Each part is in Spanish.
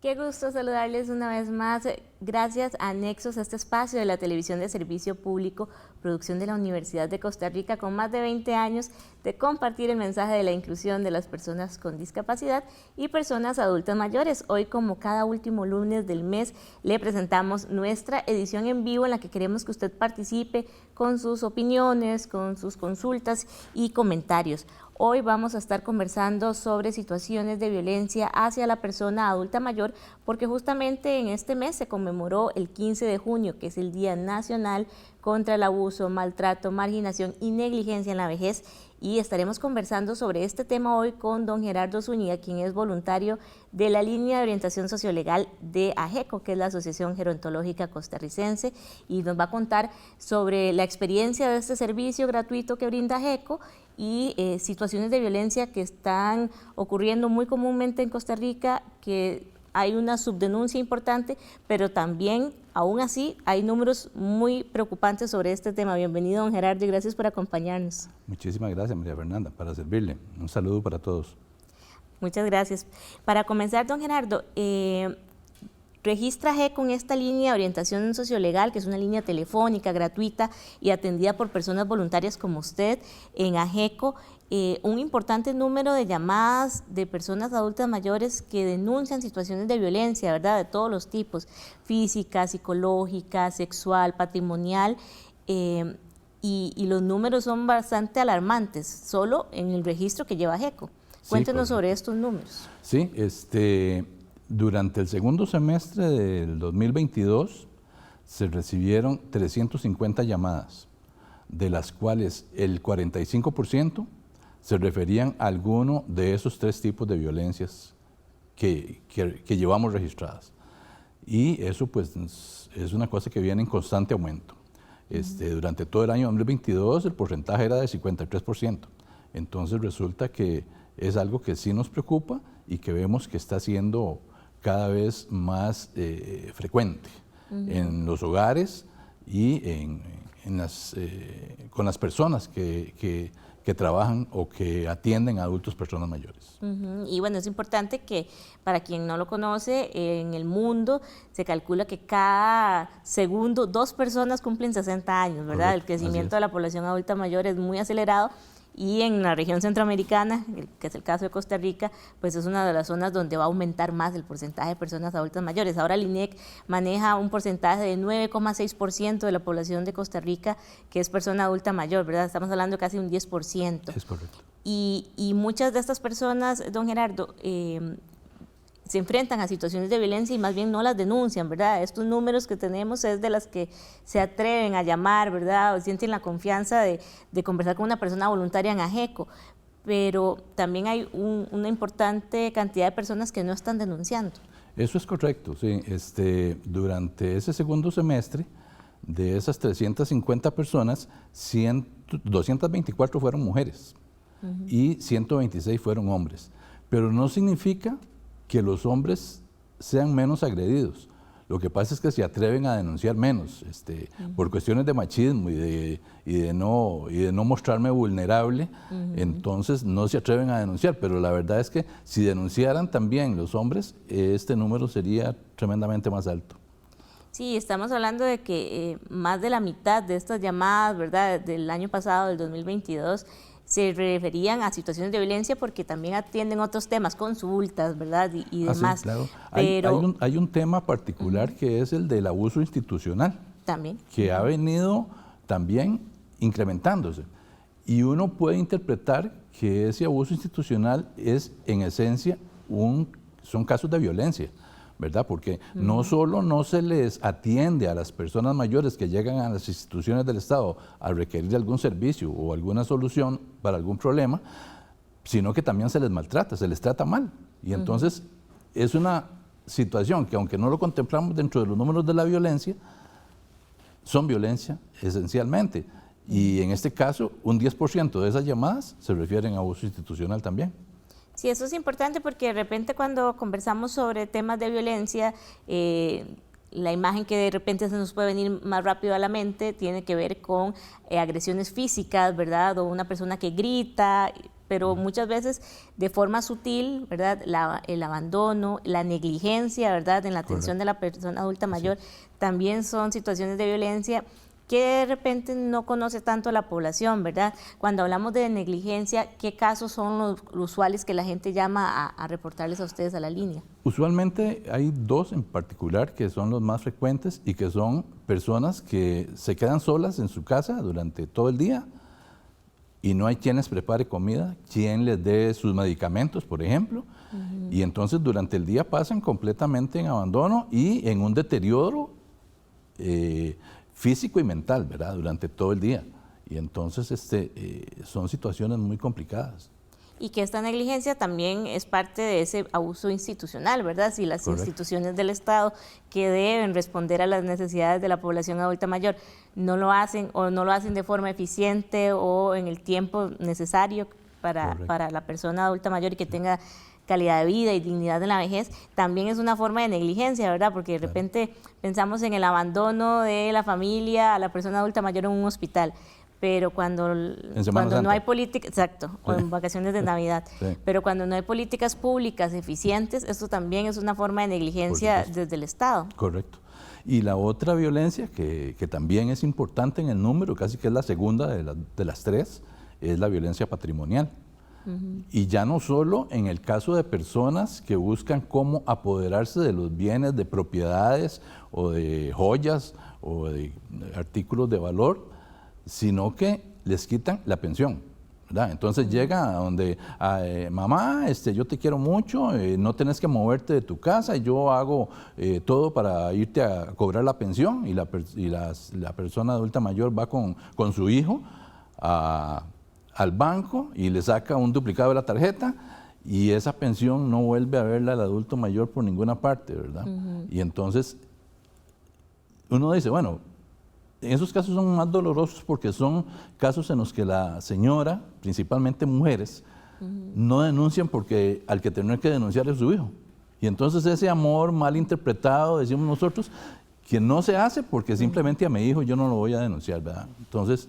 Qué gusto saludarles una vez más. Gracias a Nexos, este espacio de la televisión de servicio público, producción de la Universidad de Costa Rica, con más de 20 años de compartir el mensaje de la inclusión de las personas con discapacidad y personas adultas mayores. Hoy, como cada último lunes del mes, le presentamos nuestra edición en vivo en la que queremos que usted participe con sus opiniones, con sus consultas y comentarios. Hoy vamos a estar conversando sobre situaciones de violencia hacia la persona adulta mayor, porque justamente en este mes se conmemoró el 15 de junio, que es el Día Nacional contra el Abuso, Maltrato, Marginación y Negligencia en la Vejez, y estaremos conversando sobre este tema hoy con don Gerardo Zúñiga, quien es voluntario de la línea de orientación sociolegal de AGECO, que es la Asociación Gerontológica Costarricense, y nos va a contar sobre la experiencia de este servicio gratuito que brinda AGECO y situaciones de violencia que están ocurriendo muy comúnmente en Costa Rica, que hay una subdenuncia importante, pero también, aún así, hay números muy preocupantes sobre este tema. Bienvenido, don Gerardo, y gracias por acompañarnos. Muchísimas gracias, María Fernanda, para servirle. Un saludo para todos. Muchas gracias. Para comenzar, don Gerardo, registra AGECO con esta línea de orientación sociolegal, que es una línea telefónica, gratuita y atendida por personas voluntarias como usted en AGECO, un importante número de llamadas de personas adultas mayores que denuncian situaciones de violencia, ¿verdad?, de todos los tipos, física, psicológica, sexual, patrimonial, y los números son bastante alarmantes, solo en el registro que lleva AGECO. Cuéntenos sobre estos números. Sí, durante el segundo semestre del 2022 se recibieron 350 llamadas, de las cuales el 45% se referían a alguno de esos tres tipos de violencias que llevamos registradas. Y eso pues es una cosa que viene en constante aumento. Durante todo el año 2022 el porcentaje era del 53%. Entonces resulta que es algo que sí nos preocupa y que vemos que está siendo cada vez más frecuente en los hogares y con las personas que trabajan o que atienden a adultos, personas mayores. Y bueno, es importante que, para quien no lo conoce, en el mundo se calcula que cada segundo 2 personas cumplen 60 años, ¿verdad? Correcto, el crecimiento de la población adulta mayor es muy acelerado. Y en la región centroamericana, que es el caso de Costa Rica, pues es una de las zonas donde va a aumentar más el porcentaje de personas adultas mayores. Ahora el INEC maneja un porcentaje de 9,6% de la población de Costa Rica que es persona adulta mayor, ¿verdad? Estamos hablando de casi un 10%. Es correcto. Y muchas de estas personas, don Gerardo, se enfrentan a situaciones de violencia y más bien no las denuncian, ¿verdad? Estos números que tenemos es de las que se atreven a llamar, ¿verdad? O sienten la confianza de conversar con una persona voluntaria en AGECO, pero también hay una importante cantidad de personas que no están denunciando. Eso es correcto, sí. Durante ese segundo semestre, de esas 350 personas, 224 fueron mujeres y 126 fueron hombres, pero no significa que los hombres sean menos agredidos. Lo que pasa es que se atreven a denunciar menos, por cuestiones de machismo y de no mostrarme vulnerable, entonces no se atreven a denunciar, pero la verdad es que si denunciaran también los hombres, este número sería tremendamente más alto. Sí, estamos hablando de que más de la mitad de estas llamadas, ¿verdad?, del año pasado, del 2022, se referían a situaciones de violencia porque también atienden otros temas, consultas, ¿verdad?, y demás. Sí, claro. Pero hay un tema particular que es el del abuso institucional, también, que ha venido también incrementándose. Y uno puede interpretar que ese abuso institucional es, en esencia, son casos de violencia, ¿verdad? Porque no solo no se les atiende a las personas mayores que llegan a las instituciones del Estado a requerir algún servicio o alguna solución para algún problema, sino que también se les maltrata, se les trata mal. Y entonces es una situación que, aunque no lo contemplamos dentro de los números de la violencia, son violencia esencialmente. Y en este caso, un 10% de esas llamadas se refieren a abuso institucional también. Sí, eso es importante porque de repente cuando conversamos sobre temas de violencia, la imagen que de repente se nos puede venir más rápido a la mente tiene que ver con agresiones físicas, ¿verdad? O una persona que grita, pero muchas veces de forma sutil, ¿verdad? El abandono, la negligencia, ¿verdad? En la atención de la persona adulta mayor, también son situaciones de violencia que de repente no conoce tanto la población, ¿verdad? Cuando hablamos de negligencia, ¿qué casos son los usuales que la gente llama a reportarles a ustedes a la línea? Usualmente hay dos en particular que son los más frecuentes y que son personas que se quedan solas en su casa durante todo el día y no hay quien les prepare comida, quien les dé sus medicamentos, por ejemplo, y entonces durante el día pasan completamente en abandono y en un deterioro físico y mental, ¿verdad? Durante todo el día. Y entonces son situaciones muy complicadas. Y que esta negligencia también es parte de ese abuso institucional, ¿verdad? Si las instituciones del Estado que deben responder a las necesidades de la población adulta mayor no lo hacen o no lo hacen de forma eficiente o en el tiempo necesario para la persona adulta mayor y que tenga calidad de vida y dignidad en la vejez, también es una forma de negligencia, ¿verdad? Porque de repente pensamos en el abandono de la familia a la persona adulta mayor en un hospital, pero cuando no hay políticas, exacto, o en vacaciones de Navidad, pero cuando no hay políticas públicas eficientes, esto también es una forma de negligencia desde el Estado. Correcto. Y la otra violencia que también es importante en el número, casi que es la segunda de las tres, es la violencia patrimonial. Y ya no solo en el caso de personas que buscan cómo apoderarse de los bienes, de propiedades o de joyas o de artículos de valor, sino que les quitan la pensión, ¿verdad? Entonces llega a donde, mamá, yo te quiero mucho, no tenés que moverte de tu casa, yo hago todo para irte a cobrar la pensión y la persona adulta mayor va con su hijo al banco y le saca un duplicado de la tarjeta y esa pensión no vuelve a verla al adulto mayor por ninguna parte, ¿verdad? Y entonces uno dice, bueno, en esos casos son más dolorosos porque son casos en los que la señora, principalmente mujeres, no denuncian porque al que tener que denunciar es su hijo. Y entonces ese amor mal interpretado, decimos nosotros, que no se hace porque simplemente a mi hijo yo no lo voy a denunciar, ¿verdad? Entonces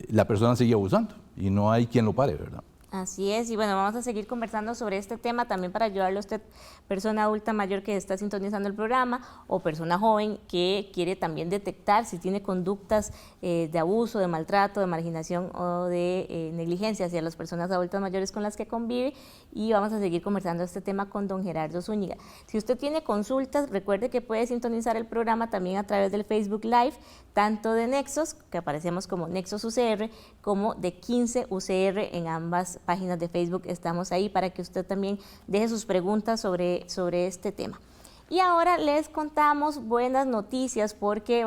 la persona sigue abusando y no hay quien lo pare, ¿verdad? Así es, y bueno, vamos a seguir conversando sobre este tema también para ayudarle a usted, persona adulta mayor que está sintonizando el programa o persona joven que quiere también detectar si tiene conductas de abuso, de maltrato, de marginación o de negligencia hacia las personas adultas mayores con las que convive, y vamos a seguir conversando este tema con don Gerardo Zúñiga. Si usted tiene consultas, recuerde que puede sintonizar el programa también a través del Facebook Live, tanto de Nexos, que aparecemos como Nexos UCR, como de 15 UCR en ambas páginas de Facebook. Estamos ahí para que usted también deje sus preguntas sobre este tema. Y ahora les contamos buenas noticias porque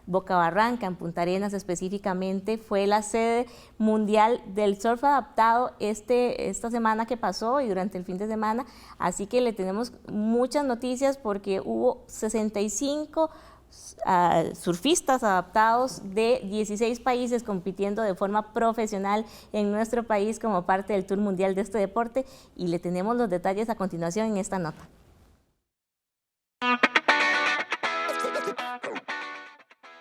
Boca Barranca, en Punta Arenas específicamente, fue la sede mundial del surf adaptado esta semana que pasó y durante el fin de semana. Así que le tenemos muchas noticias porque hubo 65 surfistas adaptados de 16 países compitiendo de forma profesional en nuestro país como parte del Tour Mundial de este deporte, y le tenemos los detalles a continuación en esta nota.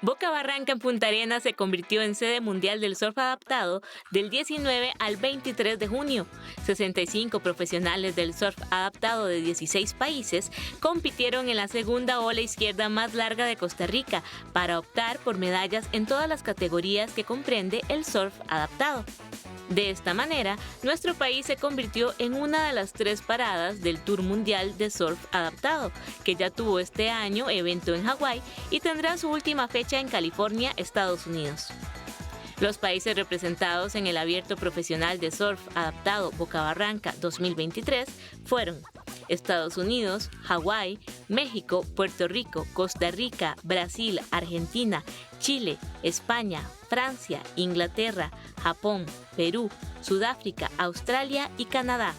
Boca Barranca en Punta Arenas se convirtió en sede mundial del surf adaptado del 19 al 23 de junio. 65 profesionales del surf adaptado de 16 países compitieron en la segunda ola izquierda más larga de Costa Rica para optar por medallas en todas las categorías que comprende el surf adaptado. De esta manera, nuestro país se convirtió en una de las 3 paradas del Tour Mundial de Surf Adaptado, que ya tuvo este año evento en Hawái y tendrá su última fecha en California, Estados Unidos. Los países representados en el Abierto Profesional de Surf Adaptado Boca Barranca 2023 fueron Estados Unidos, Hawái, México, Puerto Rico, Costa Rica, Brasil, Argentina, Chile, España, Francia, Inglaterra, Japón, Perú, Sudáfrica, Australia y Canadá.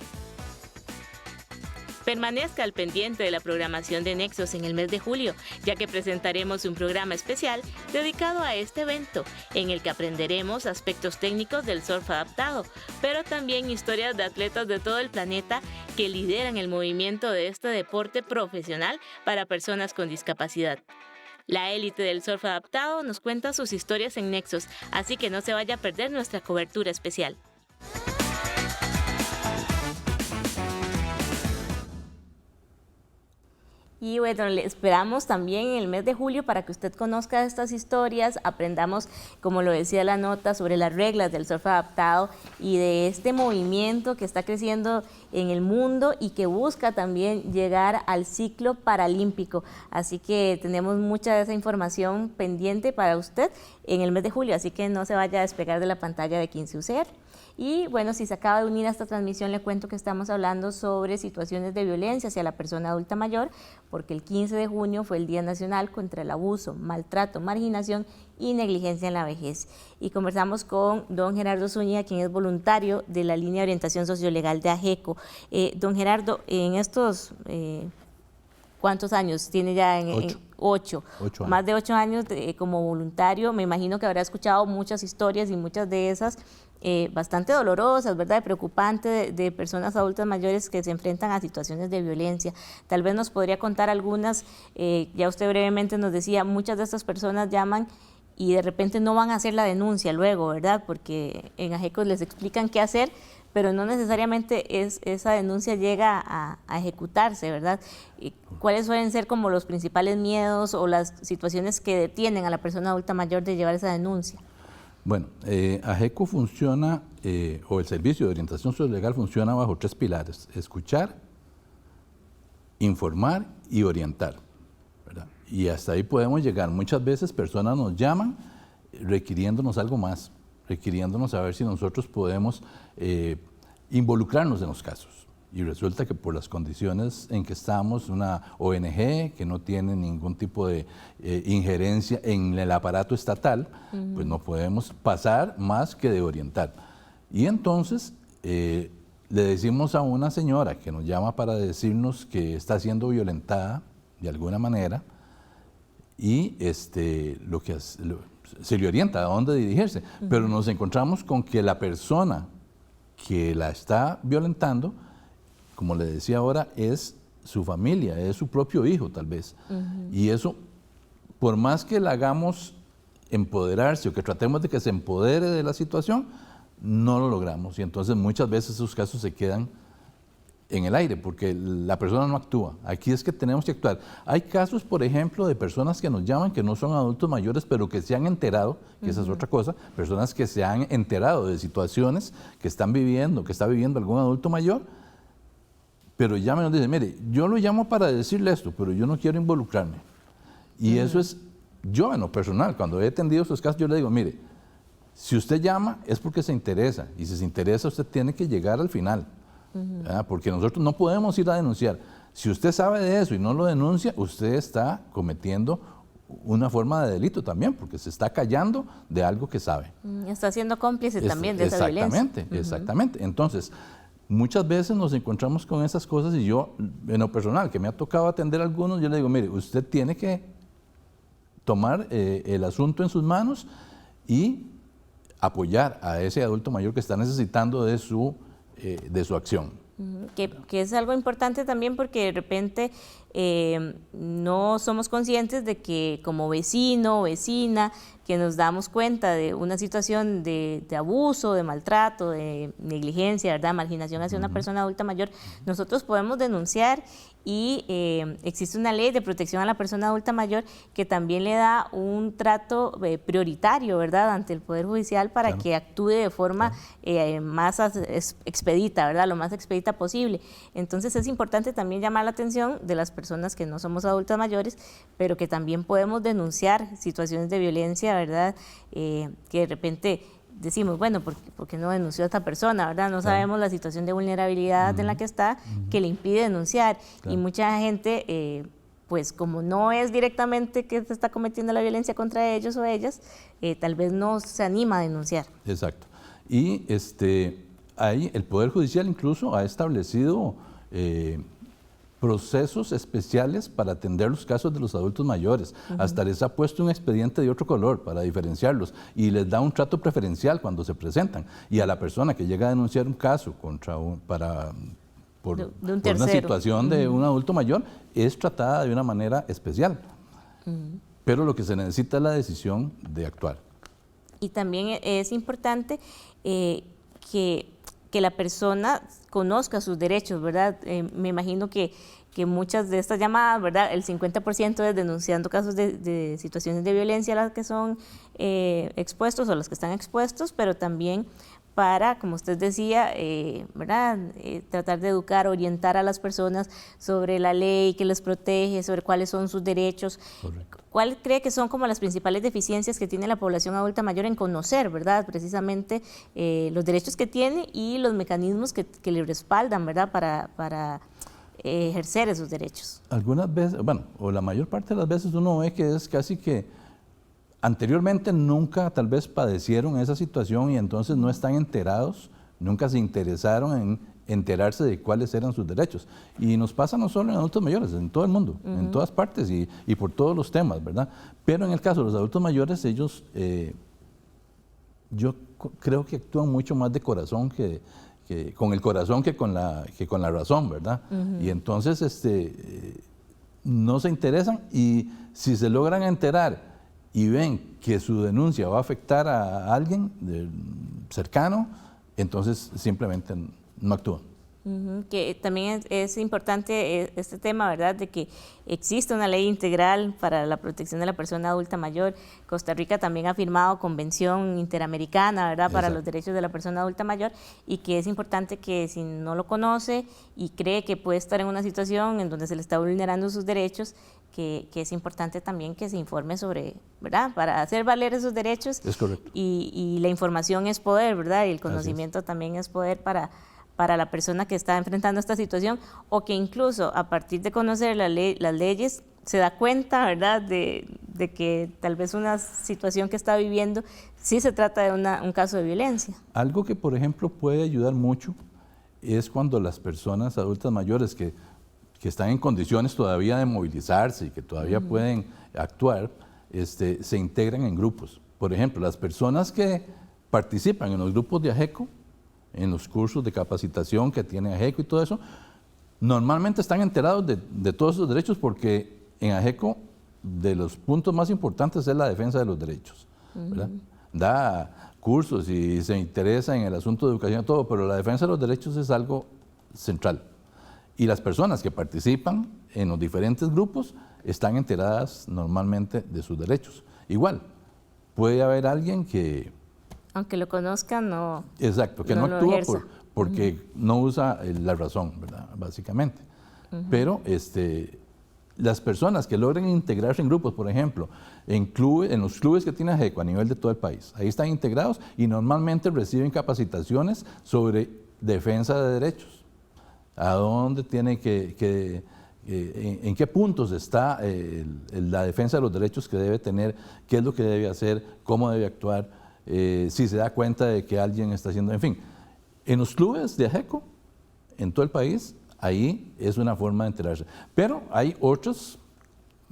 Permanezca al pendiente de la programación de Nexos en el mes de julio, ya que presentaremos un programa especial dedicado a este evento, en el que aprenderemos aspectos técnicos del surf adaptado, pero también historias de atletas de todo el planeta que lideran el movimiento de este deporte profesional para personas con discapacidad. La élite del surf adaptado nos cuenta sus historias en Nexos, así que no se vaya a perder nuestra cobertura especial. Y bueno, le esperamos también en el mes de julio para que usted conozca estas historias, aprendamos, como lo decía la nota, sobre las reglas del surf adaptado y de este movimiento que está creciendo en el mundo y que busca también llegar al ciclo paralímpico. Así que tenemos mucha de esa información pendiente para usted en el mes de julio, así que no se vaya a despegar de la pantalla de 15 UCR. Y bueno, si se acaba de unir a esta transmisión, le cuento que estamos hablando sobre situaciones de violencia hacia la persona adulta mayor, porque el 15 de junio fue el Día Nacional contra el Abuso, Maltrato, Marginación y Negligencia en la Vejez. Y conversamos con don Gerardo Zúñiga, quien es voluntario de la línea de orientación sociolegal de AGECO. Don Gerardo, en estos... ¿cuántos años tiene ya? Ocho años. Más de 8 años como voluntario. Me imagino que habrá escuchado muchas historias y muchas de esas bastante dolorosas, ¿verdad? Preocupantes de personas adultas mayores que se enfrentan a situaciones de violencia. Tal vez nos podría contar algunas, ya usted brevemente nos decía, muchas de estas personas llaman y de repente no van a hacer la denuncia luego, ¿verdad? Porque en AGECO les explican qué hacer, pero no necesariamente esa denuncia llega a ejecutarse, ¿verdad? ¿Cuáles suelen ser como los principales miedos o las situaciones que detienen a la persona adulta mayor de llevar esa denuncia? Bueno, AGECO funciona, o el Servicio de Orientación Sociolegal funciona bajo 3 pilares: escuchar, informar y orientar, ¿verdad? Y hasta ahí podemos llegar. Muchas veces personas nos llaman requiriéndonos algo más, requiriéndonos saber si nosotros podemos involucrarnos en los casos. Y resulta que por las condiciones en que estamos, una ONG que no tiene ningún tipo de injerencia en el aparato estatal, pues no podemos pasar más que de orientar. Y entonces le decimos a una señora que nos llama para decirnos que está siendo violentada de alguna manera, y se le orienta a dónde dirigirse, pero nos encontramos con que la persona que la está violentando, como le decía ahora, es su familia, es su propio hijo tal vez. Y eso, por más que la hagamos empoderarse o que tratemos de que se empodere de la situación, no lo logramos. Y entonces muchas veces esos casos se quedan en el aire porque la persona no actúa. Aquí es que tenemos que actuar. Hay casos, por ejemplo, de personas que nos llaman que no son adultos mayores, pero que se han enterado, que esa es otra cosa, personas que se han enterado de situaciones que están viviendo, que está viviendo algún adulto mayor, pero llaman y nos dicen, mire, yo lo llamo para decirle esto, pero yo no quiero involucrarme. Y eso es, yo en lo personal, cuando he atendido esos casos, yo le digo, mire, si usted llama es porque se interesa, y si se interesa usted tiene que llegar al final. Porque nosotros no podemos ir a denunciar. Si usted sabe de eso y no lo denuncia, usted está cometiendo una forma de delito también, porque se está callando de algo que sabe. Está siendo cómplice también de esa violencia. Exactamente, exactamente. Entonces, muchas veces nos encontramos con esas cosas y yo, en lo personal, que me ha tocado atender a algunos, yo le digo, mire, usted tiene que tomar el asunto en sus manos y apoyar a ese adulto mayor que está necesitando de su acción. Que es algo importante también porque de repente no somos conscientes de que como vecino o vecina que nos damos cuenta de una situación de abuso, de maltrato, de negligencia, ¿verdad? Marginación hacia una persona adulta mayor, nosotros podemos denunciar y existe una ley de protección a la persona adulta mayor que también le da un trato prioritario, ¿verdad?, ante el Poder Judicial para que actúe de forma más expedita, ¿verdad?, lo más expedita posible. Entonces es importante también llamar la atención de las personas que no somos adultas mayores, pero que también podemos denunciar situaciones de violencia, ¿verdad?, que de repente decimos, bueno, ¿por qué no denunció a esta persona, verdad? No sabemos la situación de vulnerabilidad en la que está, que le impide denunciar. Y mucha gente, pues como no es directamente que se está cometiendo la violencia contra ellos o ellas, tal vez no se anima a denunciar. Exacto. Y ahí el Poder Judicial incluso ha establecido procesos especiales para atender los casos de los adultos mayores. Hasta les ha puesto un expediente de otro color para diferenciarlos y les da un trato preferencial cuando se presentan. Y a la persona que llega a denunciar un caso contra por una situación de un adulto mayor es tratada de una manera especial. Pero lo que se necesita es la decisión de actuar. Y también es importante que la persona conozca sus derechos, ¿verdad? Me imagino que que muchas de estas llamadas, ¿verdad? El 50% es denunciando casos de situaciones de violencia a las que son expuestos o los que están expuestos, pero también para, como usted decía, ¿verdad? Tratar de educar, orientar a las personas sobre la ley que les protege, sobre cuáles son sus derechos. Correcto. ¿Cuál cree que son como las principales deficiencias que tiene la población adulta mayor en conocer, ¿verdad? Precisamente los derechos que tiene y los mecanismos que le respaldan, ¿verdad? Para ejercer esos derechos. Algunas veces, bueno, o la mayor parte de las veces uno ve que es casi que anteriormente nunca tal vez padecieron esa situación y entonces no están enterados, nunca se interesaron en enterarse de cuáles eran sus derechos. Y nos pasa no solo en adultos mayores, en todo el mundo, en todas partes y por todos los temas, ¿verdad? Pero en el caso de los adultos mayores, ellos, yo creo que actúan mucho más de corazón con el corazón que con la razón, ¿verdad? Y entonces no se interesan y si se logran enterar y ven que su denuncia va a afectar a alguien cercano, entonces simplemente no actúan. Que también es importante este tema, ¿verdad?, de que existe una ley integral para la protección de la persona adulta mayor. Costa Rica también ha firmado Convención Interamericana, ¿verdad?, para los derechos de la persona adulta mayor, y que es importante que si no lo conoce y cree que puede estar en una situación en donde se le está vulnerando sus derechos, que es importante también que se informe sobre, ¿verdad?, para hacer valer esos derechos. Es correcto. Y la información es poder, ¿verdad?, y el conocimiento también es poder para la persona que está enfrentando esta situación, o que incluso a partir de conocer las leyes se da cuenta, ¿verdad?, de que tal vez una situación que está viviendo sí se trata de un caso de violencia. Algo que, por ejemplo, puede ayudar mucho es cuando las personas adultas mayores que están en condiciones todavía de movilizarse y que todavía pueden actuar, se integran en grupos. Por ejemplo, las personas que participan en los grupos de AGECO, en los cursos de capacitación que tiene AGECO y todo eso, normalmente están enterados de todos esos derechos, porque en AGECO de los puntos más importantes es la defensa de los derechos, ¿verdad? Da cursos y se interesa en el asunto de educación y todo, pero la defensa de los derechos es algo central. Y las personas que participan en los diferentes grupos están enteradas normalmente de sus derechos. Igual, puede haber alguien que... aunque lo conozca, no... Exacto, que no actúa porque no usa la razón, ¿verdad?, básicamente. Pero las personas que logren integrarse en grupos, por ejemplo, en los clubes que tiene AGECO a nivel de todo el país, ahí están integrados y normalmente reciben capacitaciones sobre defensa de derechos. A dónde tiene en qué puntos está la defensa de los derechos que debe tener, qué es lo que debe hacer, cómo debe actuar, si se da cuenta de que alguien está haciendo, en fin. En los clubes de AGECO, en todo el país, ahí es una forma de enterarse. Pero hay otras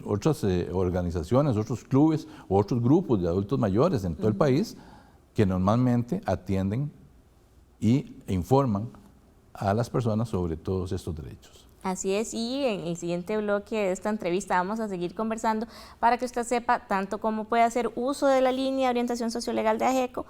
organizaciones, otros clubes, otros grupos de adultos mayores en todo el país que normalmente atienden e informan a las personas sobre todos estos derechos. Así es, y en el siguiente bloque de esta entrevista vamos a seguir conversando para que usted sepa tanto cómo puede hacer uso de la línea de orientación sociolegal de AGECO,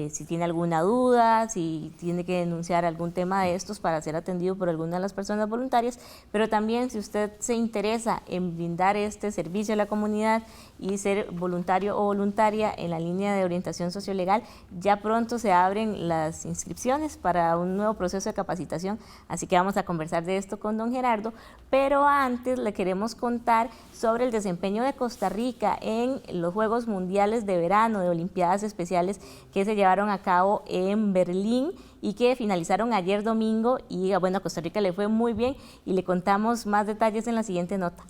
si tiene alguna duda, si tiene que denunciar algún tema de estos para ser atendido por alguna de las personas voluntarias, pero también si usted se interesa en brindar este servicio a la comunidad y ser voluntario o voluntaria en la línea de orientación sociolegal, ya pronto se abren las inscripciones para un nuevo proceso de capacitación, así que vamos a conversar de esto con don Gerardo, pero antes le queremos contar sobre el desempeño de Costa Rica en los Juegos Mundiales de Verano de Olimpiadas Especiales que se llevaron a cabo en Berlín y que finalizaron ayer domingo, y bueno, a Costa Rica le fue muy bien y le contamos más detalles en la siguiente nota.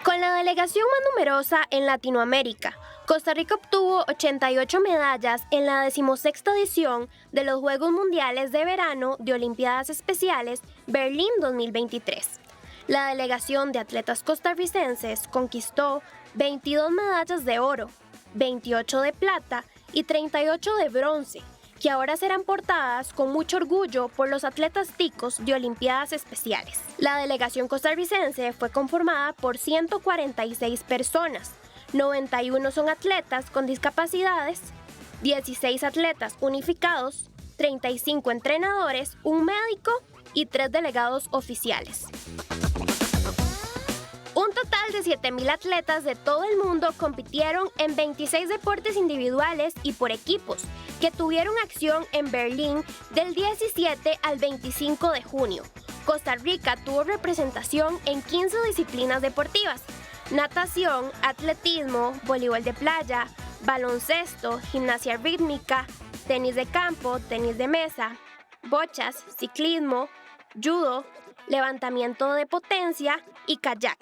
Con la delegación más numerosa en Latinoamérica, Costa Rica obtuvo 88 medallas en la 16ª edición de los Juegos Mundiales de Verano de Olimpiadas Especiales Berlín 2023. La delegación de atletas costarricenses conquistó 22 medallas de oro, 28 de plata y 38 de bronce, que ahora serán portadas con mucho orgullo por los atletas ticos de Olimpiadas Especiales. La delegación costarricense fue conformada por 146 personas, 91 son atletas con discapacidades, 16 atletas unificados 35 entrenadores, un médico y 3 delegados oficiales. Un total de 7,000 atletas de todo el mundo compitieron en 26 deportes individuales y por equipos, que tuvieron acción en Berlín del 17 al 25 de junio. Costa Rica tuvo representación en 15 disciplinas deportivas: natación, atletismo, voleibol de playa, baloncesto, gimnasia rítmica, tenis de campo, tenis de mesa, bochas, ciclismo, judo, levantamiento de potencia y kayak.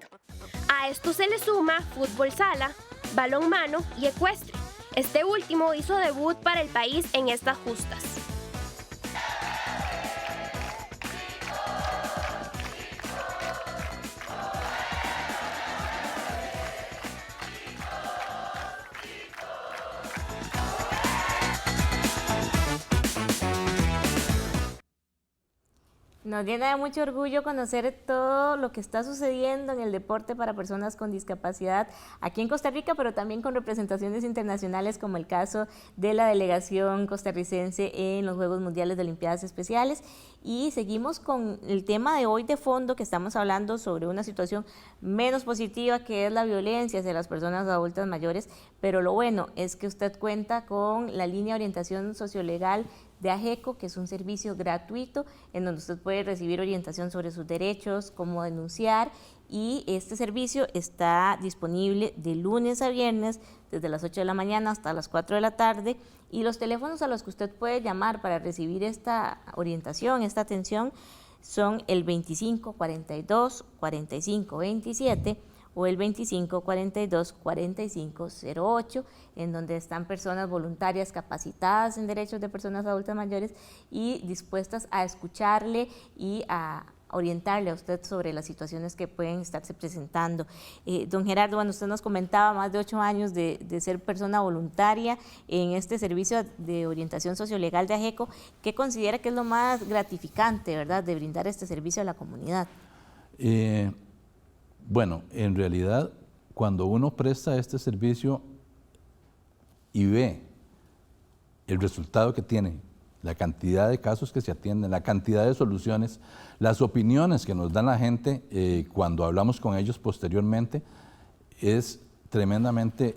A esto se le suma fútbol sala, balonmano y ecuestre. Este último hizo debut para el país en estas justas. Nos llena de mucho orgullo conocer todo lo que está sucediendo en el deporte para personas con discapacidad aquí en Costa Rica, pero también con representaciones internacionales, como el caso de la delegación costarricense en los Juegos Mundiales de Olimpiadas Especiales. Y seguimos con el tema de hoy de fondo, que estamos hablando sobre una situación menos positiva, que es la violencia hacia las personas adultas mayores, pero lo bueno es que usted cuenta con la línea de orientación sociolegal de AGECO, que es un servicio gratuito en donde usted puede recibir orientación sobre sus derechos, cómo denunciar, y este servicio está disponible de lunes a viernes desde las 8 de la mañana hasta las 4 de la tarde, y los teléfonos a los que usted puede llamar para recibir esta orientación, esta atención, son el 25 42 45 27 o el 25 42 45 08, en donde están personas voluntarias capacitadas en derechos de personas adultas mayores y dispuestas a escucharle y a orientarle a usted sobre las situaciones que pueden estarse presentando. Don Gerardo, bueno, usted nos comentaba más de 8 años de ser persona voluntaria en este servicio de orientación sociolegal de AGECO. ¿Qué considera que es lo más gratificante, verdad, de brindar este servicio a la comunidad? Bueno, en realidad, cuando uno presta este servicio y ve el resultado que tiene, la cantidad de casos que se atienden, la cantidad de soluciones, las opiniones que nos dan la gente cuando hablamos con ellos posteriormente, es tremendamente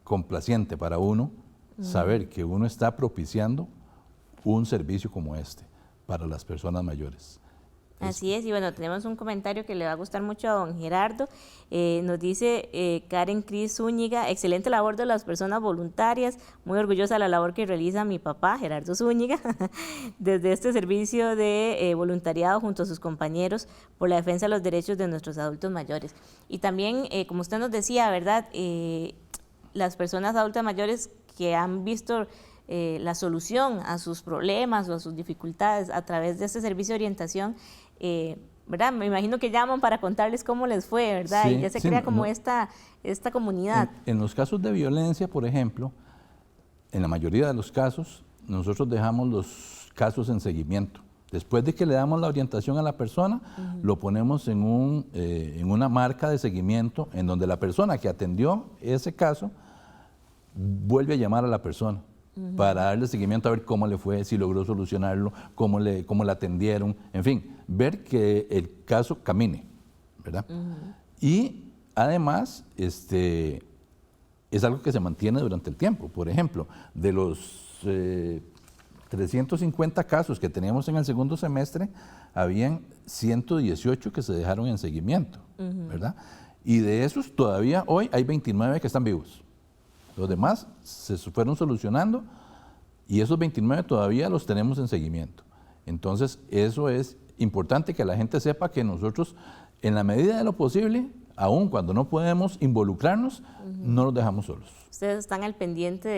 complaciente para uno saber que uno está propiciando un servicio como este para las personas mayores. Así es, y bueno, tenemos un comentario que le va a gustar mucho a don Gerardo. Nos dice Karen Cris Zúñiga: excelente labor de las personas voluntarias, muy orgullosa de la labor que realiza mi papá, Gerardo Zúñiga, desde este servicio de voluntariado junto a sus compañeros por la defensa de los derechos de nuestros adultos mayores. Y también, como usted nos decía, ¿verdad?, las personas adultas mayores que han visto la solución a sus problemas o a sus dificultades a través de este servicio de orientación, ¿verdad? Me imagino que llaman para contarles cómo les fue, ¿verdad? Sí, y ya se crea como esta comunidad. En los casos de violencia, por ejemplo, en la mayoría de los casos, nosotros dejamos los casos en seguimiento. Después de que le damos la orientación a la persona, lo ponemos en una marca de seguimiento en donde la persona que atendió ese caso vuelve a llamar a la persona para darle seguimiento a ver cómo le fue, si logró solucionarlo, cómo la atendieron, en fin, ver que el caso camine, ¿verdad? Y además, es algo que se mantiene durante el tiempo. Por ejemplo, de los 350 casos que teníamos en el segundo semestre, habían 118 que se dejaron en seguimiento, ¿verdad? Y de esos todavía hoy hay 29 que están vivos. Los demás se fueron solucionando y esos 29 todavía los tenemos en seguimiento. Entonces, eso es importante que la gente sepa que nosotros, en la medida de lo posible, aun cuando no podemos involucrarnos, no los dejamos solos. Ustedes están al pendiente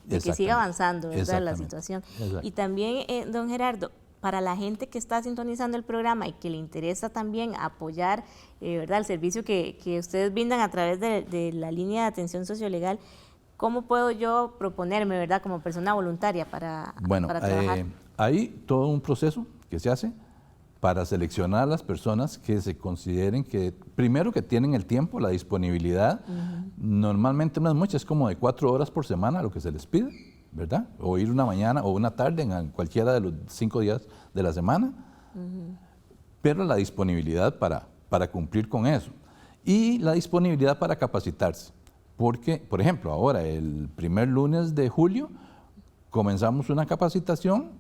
de que siga avanzando, ¿verdad?, la situación. Exacto. Y también, don Gerardo, para la gente que está sintonizando el programa y que le interesa también apoyar, ¿verdad?, el servicio que ustedes brindan a través de la línea de atención sociolegal, ¿cómo puedo yo proponerme, verdad, como persona voluntaria para trabajar? Hay todo un proceso que se hace para seleccionar a las personas que se consideren que, primero, que tienen el tiempo, la disponibilidad. Normalmente no es mucho, es como de 4 horas por semana lo que se les pide, ¿verdad? O ir una mañana o una tarde en cualquiera de los 5 días de la semana, pero la disponibilidad para cumplir con eso. Y la disponibilidad para capacitarse. Porque, por ejemplo, ahora, el primer lunes de julio, comenzamos una capacitación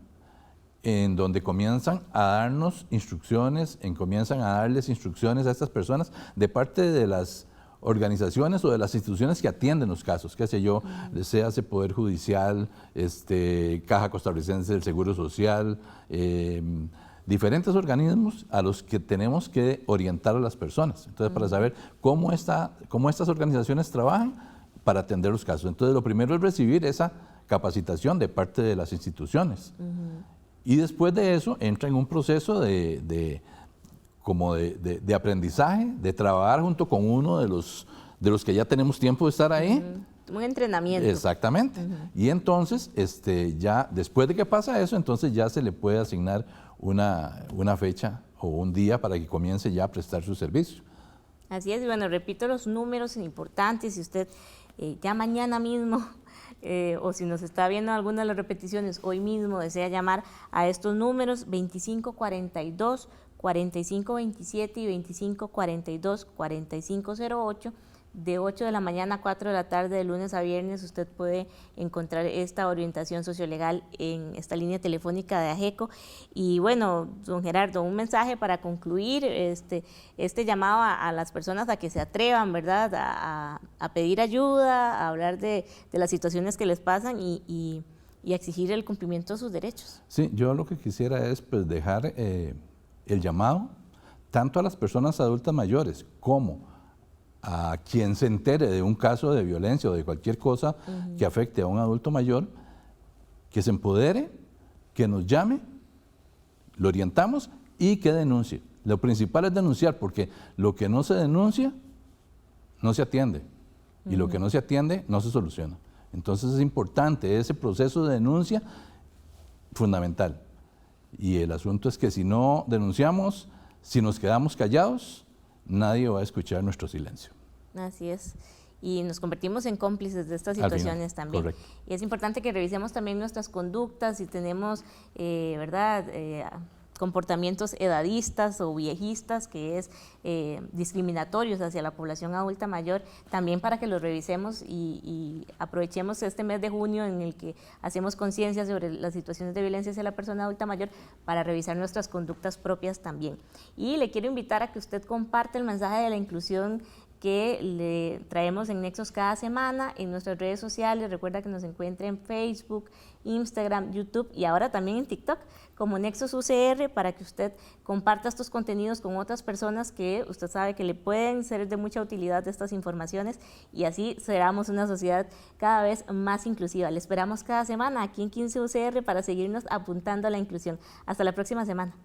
en donde comienzan a darnos instrucciones, comienzan a darles instrucciones a estas personas de parte de las organizaciones o de las instituciones que atienden los casos, qué sé yo, sea Poder Judicial, Caja Costarricense del Seguro Social, diferentes organismos a los que tenemos que orientar a las personas. Entonces, para saber cómo estas organizaciones trabajan para atender los casos. Entonces, lo primero es recibir esa capacitación de parte de las instituciones. Y después de eso entra en un proceso de aprendizaje, de trabajar junto con uno de los que ya tenemos tiempo de estar ahí. Un entrenamiento. Exactamente. Y entonces, ya después de que pasa eso, entonces ya se le puede asignar una fecha o un día para que comience ya a prestar su servicio. Así es, y bueno, repito los números importantes, si usted ya mañana mismo o si nos está viendo alguna de las repeticiones hoy mismo desea llamar a estos números 2542, 4527 y 2542, 4508, de 8 de la mañana a 4 de la tarde, de lunes a viernes, usted puede encontrar esta orientación sociolegal en esta línea telefónica de AGECO. Y bueno, don Gerardo, un mensaje para concluir este llamado a las personas a que se atrevan, ¿verdad?, a pedir ayuda, a hablar de las situaciones que les pasan y a exigir el cumplimiento de sus derechos. Sí, yo lo que quisiera es pues, dejar el llamado tanto a las personas adultas mayores como a quien se entere de un caso de violencia o de cualquier cosa que afecte a un adulto mayor, que se empodere, que nos llame, lo orientamos y que denuncie. Lo principal es denunciar, porque lo que no se denuncia no se atiende y lo que no se atiende no se soluciona. Entonces es importante ese proceso de denuncia, fundamental. Y el asunto es que si no denunciamos, si nos quedamos callados, nadie va a escuchar nuestro silencio. Así es. Y nos convertimos en cómplices de estas situaciones también. Correcto. Y es importante que revisemos también nuestras conductas, si tenemos, ¿verdad?, comportamientos edadistas o viejistas, que es discriminatorios hacia la población adulta mayor, también para que los revisemos y aprovechemos este mes de junio en el que hacemos conciencia sobre las situaciones de violencia hacia la persona adulta mayor para revisar nuestras conductas propias también. Y le quiero invitar a que usted comparte el mensaje de la inclusión que le traemos en Nexos cada semana en nuestras redes sociales. Recuerda que nos encuentra en Facebook, Instagram, YouTube y ahora también en TikTok como Nexos UCR, para que usted comparta estos contenidos con otras personas que usted sabe que le pueden ser de mucha utilidad de estas informaciones, y así seremos una sociedad cada vez más inclusiva. Le esperamos cada semana aquí en 15 UCR para seguirnos apuntando a la inclusión. Hasta la próxima semana.